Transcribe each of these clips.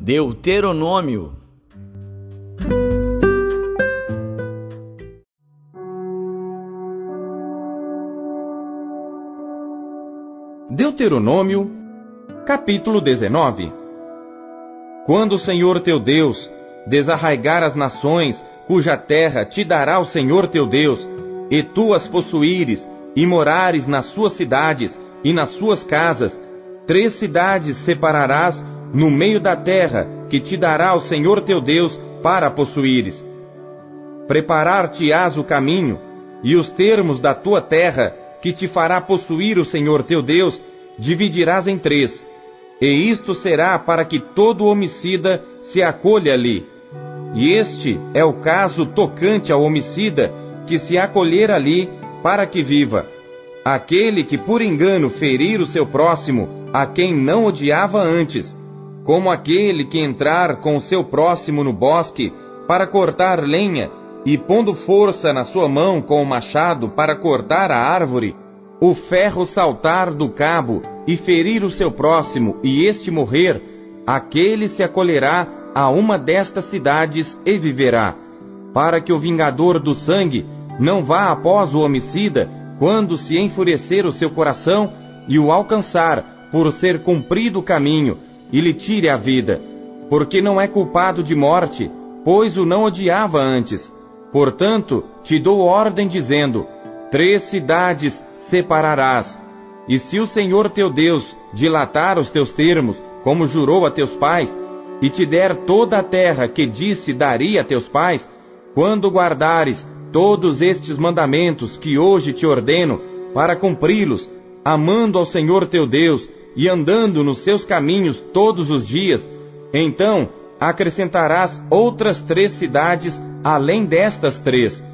Deuteronômio. Deuteronômio, capítulo 19. Quando o Senhor teu Deus desarraigar as nações, cuja terra te dará o Senhor teu Deus, e tu as possuíres, e morares nas suas cidades e nas suas casas, 3 cidades separarás no meio da terra, que te dará o Senhor teu Deus para possuíres. Preparar-te-ás o caminho, e os termos da tua terra, que te fará possuir o Senhor teu Deus, dividirás em 3. E isto será para que todo homicida se acolha ali. E este é o caso tocante ao homicida, que se acolher ali, para que viva. Aquele que por engano ferir o seu próximo, a quem não odiava antes, como aquele que entrar com o seu próximo no bosque, para cortar lenha, e pondo força na sua mão com o machado para cortar a árvore, o ferro saltar do cabo, e ferir o seu próximo, e este morrer, aquele se acolherá a uma destas cidades e viverá, para que o vingador do sangue não vá após o homicida, quando se enfurecer o seu coração, e o alcançar, por ser cumprido o caminho, e lhe tire a vida, porque não é culpado de morte, pois o não odiava antes. Portanto, te dou ordem dizendo: 3 cidades separarás. E se o Senhor teu Deus dilatar os teus termos, como jurou a teus pais, e te der toda a terra que disse daria a teus pais, quando guardares todos estes mandamentos que hoje te ordeno, para cumpri-los, amando ao Senhor teu Deus, e andando nos seus caminhos todos os dias, então acrescentarás outras 3 cidades além destas 3,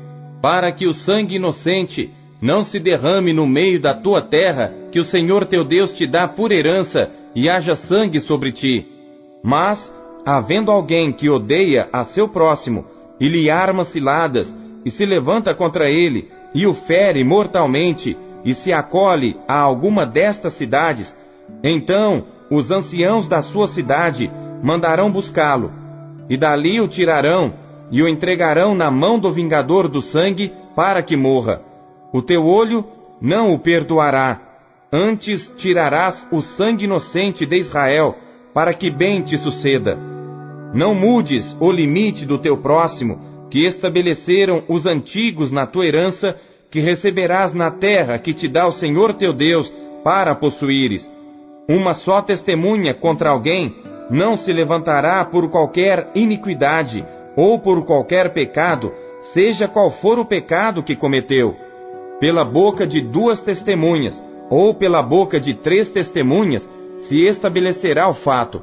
para que o sangue inocente não se derrame no meio da tua terra, que o Senhor teu Deus te dá por herança, e haja sangue sobre ti. Mas, havendo alguém que odeia a seu próximo, e lhe arma ciladas, e se levanta contra ele, e o fere mortalmente, e se acolhe a alguma destas cidades, então os anciãos da sua cidade mandarão buscá-lo, e dali o tirarão, e o entregarão na mão do vingador do sangue, para que morra. O teu olho não o perdoará, antes tirarás o sangue inocente de Israel, para que bem te suceda. Não mudes o limite do teu próximo, que estabeleceram os antigos na tua herança, que receberás na terra que te dá o Senhor teu Deus, para possuíres. Uma só testemunha contra alguém não se levantará por qualquer iniquidade, ou por qualquer pecado, seja qual for o pecado que cometeu. Pela boca de 2 testemunhas, ou pela boca de 3 testemunhas, se estabelecerá o fato.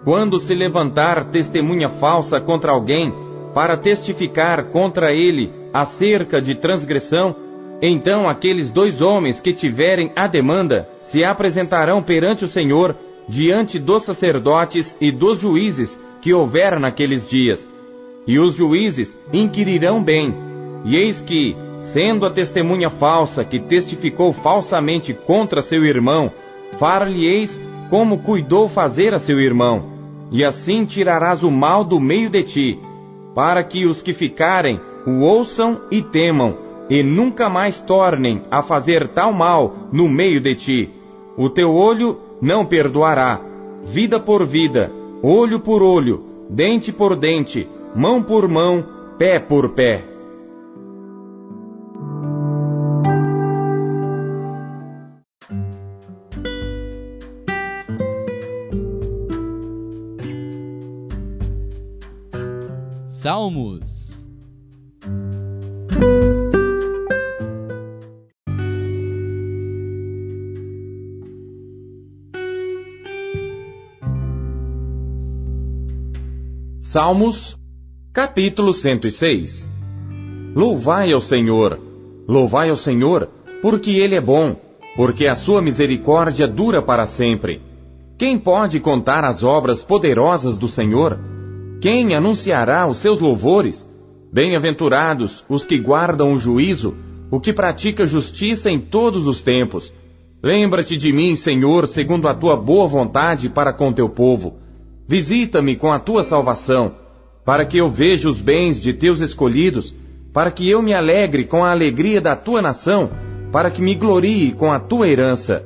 Quando se levantar testemunha falsa contra alguém, para testificar contra ele acerca de transgressão, então aqueles 2 homens que tiverem a demanda se apresentarão perante o Senhor, diante dos sacerdotes e dos juízes que houver naqueles dias. E os juízes inquirirão bem, e eis que, sendo a testemunha falsa que testificou falsamente contra seu irmão, far-lhe-eis como cuidou fazer a seu irmão, e assim tirarás o mal do meio de ti, para que os que ficarem o ouçam e temam, e nunca mais tornem a fazer tal mal no meio de ti. O teu olho não perdoará, vida por vida, olho por olho, dente por dente, mão por mão, pé por pé. Salmos. Salmos, capítulo 106. Louvai ao Senhor, porque Ele é bom, porque a sua misericórdia dura para sempre. Quem pode contar as obras poderosas do Senhor? Quem anunciará os seus louvores? Bem-aventurados os que guardam o juízo, o que pratica justiça em todos os tempos. Lembra-te de mim, Senhor, segundo a tua boa vontade para com teu povo. Visita-me com a tua salvação, para que eu veja os bens de teus escolhidos, para que eu me alegre com a alegria da tua nação, para que me glorie com a tua herança.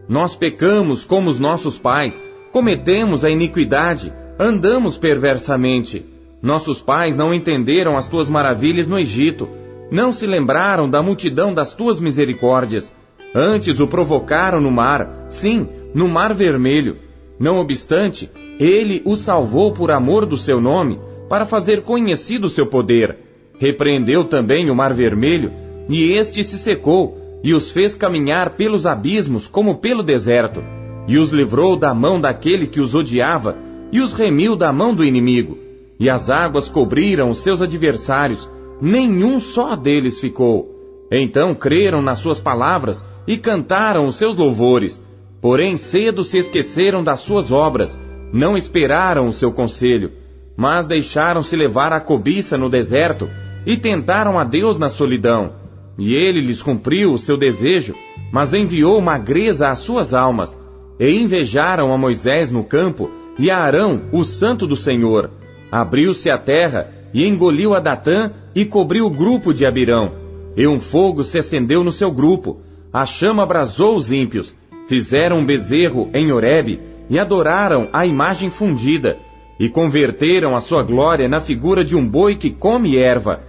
Nós pecamos como os nossos pais, cometemos a iniquidade, andamos perversamente. Nossos pais não entenderam as tuas maravilhas no Egito, não se lembraram da multidão das tuas misericórdias. Antes o provocaram no mar, sim, no mar vermelho. Não obstante, ele o salvou por amor do seu nome, para fazer conhecido o seu poder. Repreendeu também o mar vermelho, e este se secou, e os fez caminhar pelos abismos como pelo deserto, e os livrou da mão daquele que os odiava, e os remiu da mão do inimigo. E as águas cobriram os seus adversários, nenhum só deles ficou. Então creram nas suas palavras, e cantaram os seus louvores. Porém cedo se esqueceram das suas obras, não esperaram o seu conselho, mas deixaram-se levar à cobiça no deserto, e tentaram a Deus na solidão. E ele lhes cumpriu o seu desejo, mas enviou magreza às suas almas. E invejaram a Moisés no campo, e a Arão, o santo do Senhor. Abriu-se a terra, e engoliu a Datã, e cobriu o grupo de Abirão. E um fogo se acendeu no seu grupo, a chama abrasou os ímpios. Fizeram um bezerro em Horebe, e adoraram a imagem fundida, e converteram a sua glória na figura de um boi que come erva.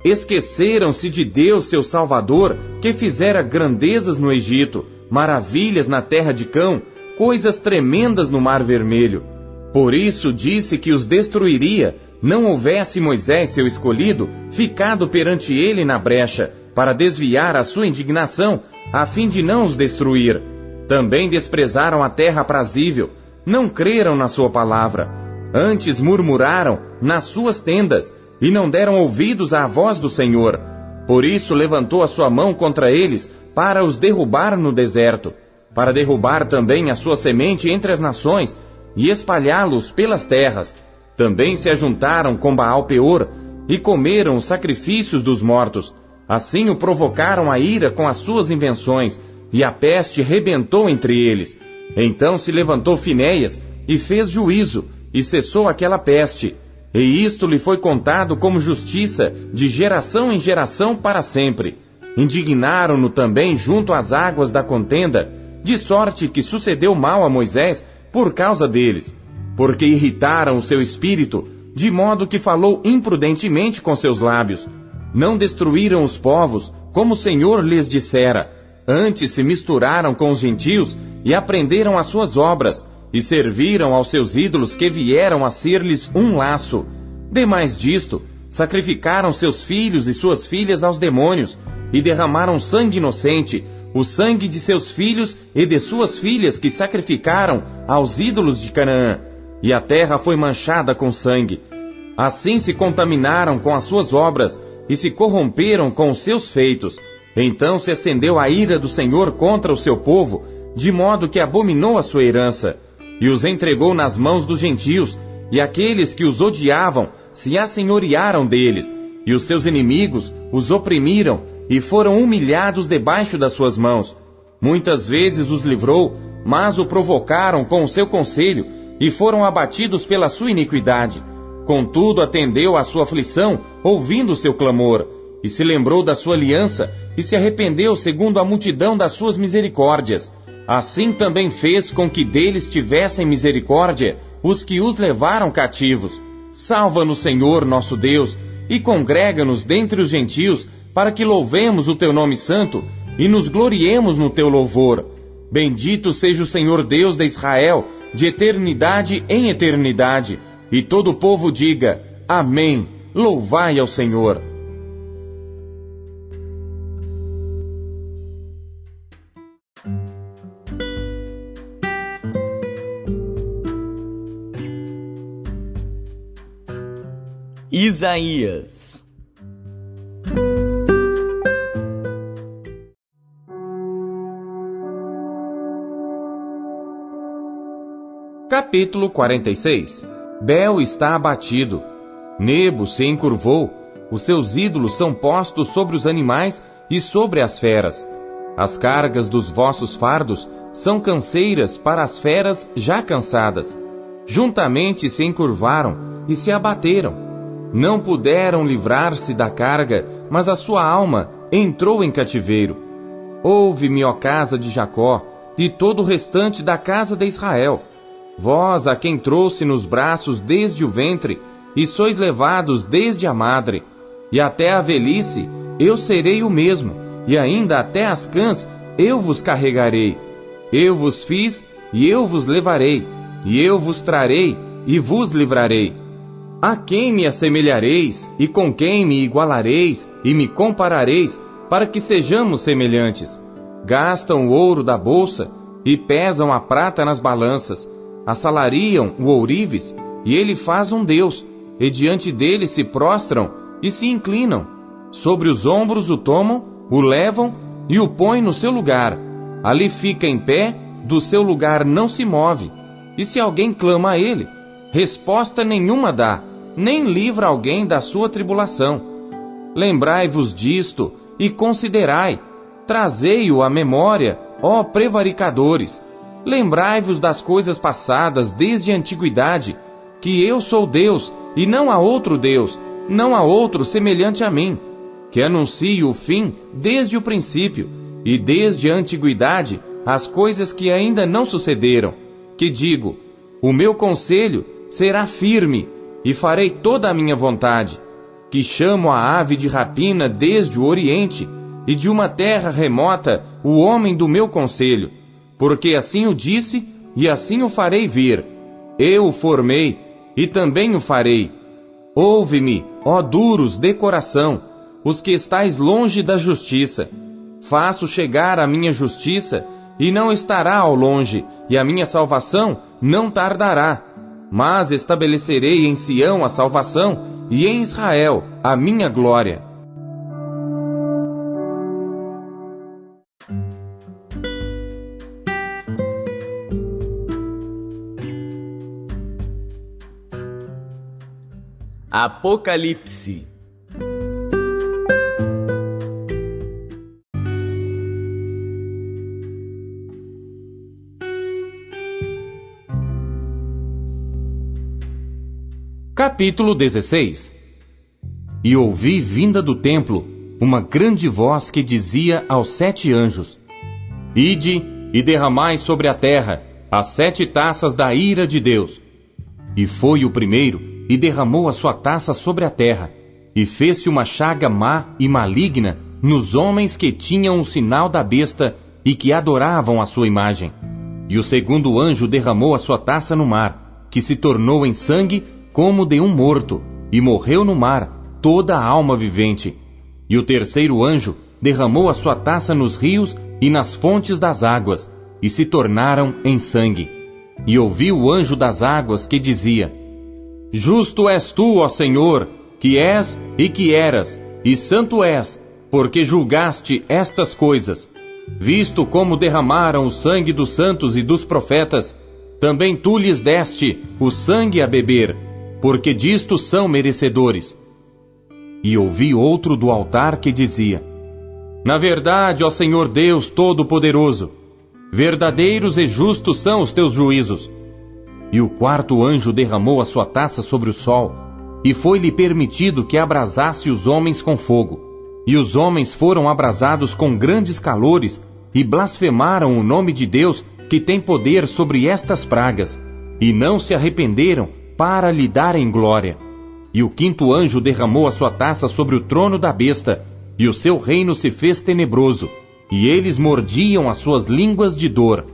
Esqueceram-se de Deus, seu Salvador, que fizera grandezas no Egito, maravilhas na terra de Cão, coisas tremendas no Mar Vermelho. Por isso disse que os destruiria, não houvesse Moisés, seu escolhido, ficado perante ele na brecha, para desviar a sua indignação, a fim de não os destruir. Também desprezaram a terra aprazível, não creram na sua palavra. Antes murmuraram nas suas tendas, e não deram ouvidos à voz do Senhor. Por isso levantou a sua mão contra eles, para os derrubar no deserto, para derrubar também a sua semente entre as nações, e espalhá-los pelas terras. Também se ajuntaram com Baal-Peor, e comeram os sacrifícios dos mortos. Assim o provocaram a ira com as suas invenções, e a peste rebentou entre eles. Então se levantou Finéias, e fez juízo, e cessou aquela peste. E isto lhe foi contado como justiça, de geração em geração para sempre. Indignaram-no também junto às águas da contenda, de sorte que sucedeu mal a Moisés por causa deles, porque irritaram o seu espírito, de modo que falou imprudentemente com seus lábios. Não destruíram os povos, como o Senhor lhes dissera. Antes se misturaram com os gentios e aprenderam as suas obras, e serviram aos seus ídolos que vieram a ser-lhes um laço. Demais disto, sacrificaram seus filhos e suas filhas aos demônios, e derramaram sangue inocente, o sangue de seus filhos e de suas filhas que sacrificaram aos ídolos de Canaã, e a terra foi manchada com sangue. Assim se contaminaram com as suas obras, e se corromperam com os seus feitos. Então se acendeu a ira do Senhor contra o seu povo, de modo que abominou a sua herança, e os entregou nas mãos dos gentios, e aqueles que os odiavam se assenhorearam deles, e os seus inimigos os oprimiram, e foram humilhados debaixo das suas mãos. Muitas vezes os livrou, mas o provocaram com o seu conselho, e foram abatidos pela sua iniquidade. Contudo atendeu à sua aflição, ouvindo o seu clamor, e se lembrou da sua aliança, e se arrependeu segundo a multidão das suas misericórdias. Assim também fez com que deles tivessem misericórdia os que os levaram cativos. Salva-nos, Senhor, nosso Deus, e congrega-nos dentre os gentios, para que louvemos o teu nome santo, e nos gloriemos no teu louvor. Bendito seja o Senhor Deus de Israel, de eternidade em eternidade. E todo o povo diga, Amém, louvai ao Senhor. Isaías. Capítulo 46. Bel está abatido. Nebo se encurvou. Os seus ídolos são postos sobre os animais e sobre as feras. As cargas dos vossos fardos são canseiras para as feras já cansadas. Juntamente se encurvaram e se abateram. Não puderam livrar-se da carga, mas a sua alma entrou em cativeiro. Ouve-me, ó casa de Jacó, e todo o restante da casa de Israel. Vós, a quem trouxe nos braços desde o ventre, e sois levados desde a madre, e até a velhice eu serei o mesmo, e ainda até as cãs eu vos carregarei. Eu vos fiz, e eu vos levarei, e eu vos trarei, e vos livrarei. A quem me assemelhareis, e com quem me igualareis, e me comparareis, para que sejamos semelhantes? Gastam o ouro da bolsa, e pesam a prata nas balanças, assalariam o ourives, e ele faz um Deus, e diante dele se prostram e se inclinam. Sobre os ombros o tomam, o levam e o põem no seu lugar. Ali fica em pé, do seu lugar não se move. E se alguém clama a ele, resposta nenhuma dá, nem livra alguém da sua tribulação. Lembrai-vos disto e considerai, trazei-o à memória, ó prevaricadores. Lembrai-vos das coisas passadas desde a antiguidade, que eu sou Deus, e não há outro Deus, não há outro semelhante a mim, que anuncio o fim desde o princípio, e desde a antiguidade as coisas que ainda não sucederam, que digo, o meu conselho será firme, e farei toda a minha vontade, que chamo a ave de rapina desde o Oriente, e de uma terra remota o homem do meu conselho, porque assim o disse, e assim o farei vir. Eu o formei, e também o farei. Ouve-me, ó duros de coração, os que estáis longe da justiça. Faço chegar a minha justiça, e não estará ao longe, e a minha salvação não tardará. Mas estabelecerei em Sião a salvação, e em Israel a minha glória. Apocalipse. Capítulo 16. E ouvi vinda do templo uma grande voz que dizia aos 7 anjos: Ide e derramai sobre a terra as 7 taças da ira de Deus. E foi o primeiro e derramou a sua taça sobre a terra, e fez-se uma chaga má e maligna nos homens que tinham o sinal da besta e que adoravam a sua imagem. E o segundo anjo derramou a sua taça no mar, que se tornou em sangue como de um morto, e morreu no mar toda a alma vivente. E o terceiro anjo derramou a sua taça nos rios e nas fontes das águas, e se tornaram em sangue. E ouvi o anjo das águas que dizia: Justo és tu, ó Senhor, que és e que eras, e santo és, porque julgaste estas coisas. Visto como derramaram o sangue dos santos e dos profetas, também tu lhes deste o sangue a beber, porque disto são merecedores. E ouvi outro do altar que dizia: Na verdade, ó Senhor Deus Todo-Poderoso, verdadeiros e justos são os teus juízos. E o quarto anjo derramou a sua taça sobre o sol, e foi-lhe permitido que abrasasse os homens com fogo. E os homens foram abrasados com grandes calores, e blasfemaram o nome de Deus, que tem poder sobre estas pragas, e não se arrependeram para lhe darem glória. E o quinto anjo derramou a sua taça sobre o trono da besta, e o seu reino se fez tenebroso, e eles mordiam as suas línguas de dor.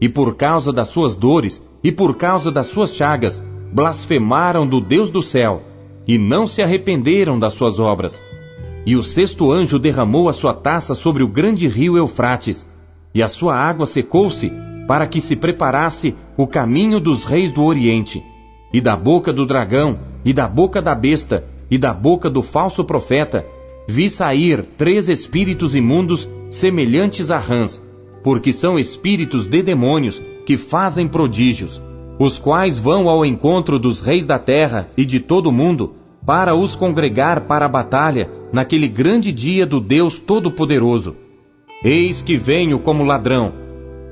E por causa das suas dores, e por causa das suas chagas, blasfemaram do Deus do céu, e não se arrependeram das suas obras. E o sexto anjo derramou a sua taça sobre o grande rio Eufrates, e a sua água secou-se, para que se preparasse o caminho dos reis do Oriente. E da boca do dragão, e da boca da besta, e da boca do falso profeta, vi sair 3 espíritos imundos semelhantes a rãs, porque são espíritos de demônios que fazem prodígios, os quais vão ao encontro dos reis da terra e de todo o mundo, para os congregar para a batalha naquele grande dia do Deus Todo-Poderoso. Eis que venho como ladrão.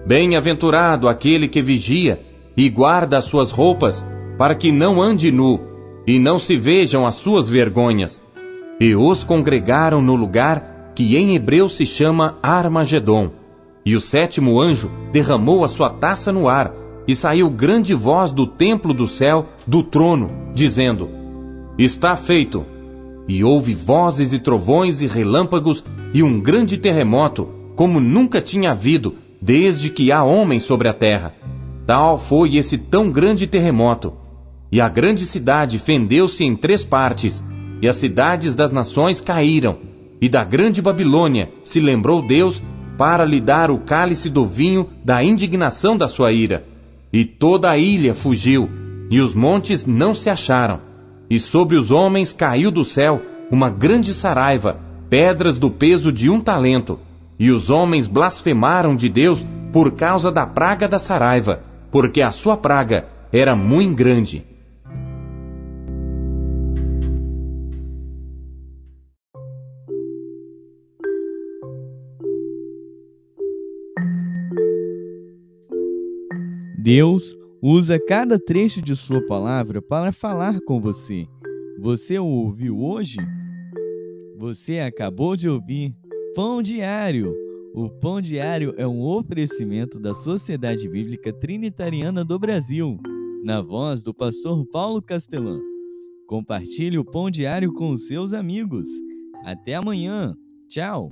Bem-aventurado aquele que vigia, e guarda as suas roupas, para que não ande nu, e não se vejam as suas vergonhas. E os congregaram no lugar que em hebreu se chama Armagedon. E o sétimo anjo derramou a sua taça no ar, e saiu grande voz do templo do céu, do trono, dizendo: Está feito! E houve vozes e trovões e relâmpagos, e um grande terremoto, como nunca tinha havido, desde que há homens sobre a terra. Tal foi esse tão grande terremoto. E a grande cidade fendeu-se em 3 partes, e as cidades das nações caíram. E da grande Babilônia se lembrou Deus para lhe dar o cálice do vinho da indignação da sua ira. E toda a ilha fugiu, e os montes não se acharam. E sobre os homens caiu do céu uma grande saraiva, pedras do peso de 1 talento. E os homens blasfemaram de Deus por causa da praga da saraiva, porque a sua praga era muito grande. Deus usa cada trecho de sua palavra para falar com você. Você o ouviu hoje? Você acabou de ouvir Pão Diário. O Pão Diário é um oferecimento da Sociedade Bíblica Trinitariana do Brasil, na voz do pastor Paulo Castelã. Compartilhe o Pão Diário com os seus amigos. Até amanhã. Tchau.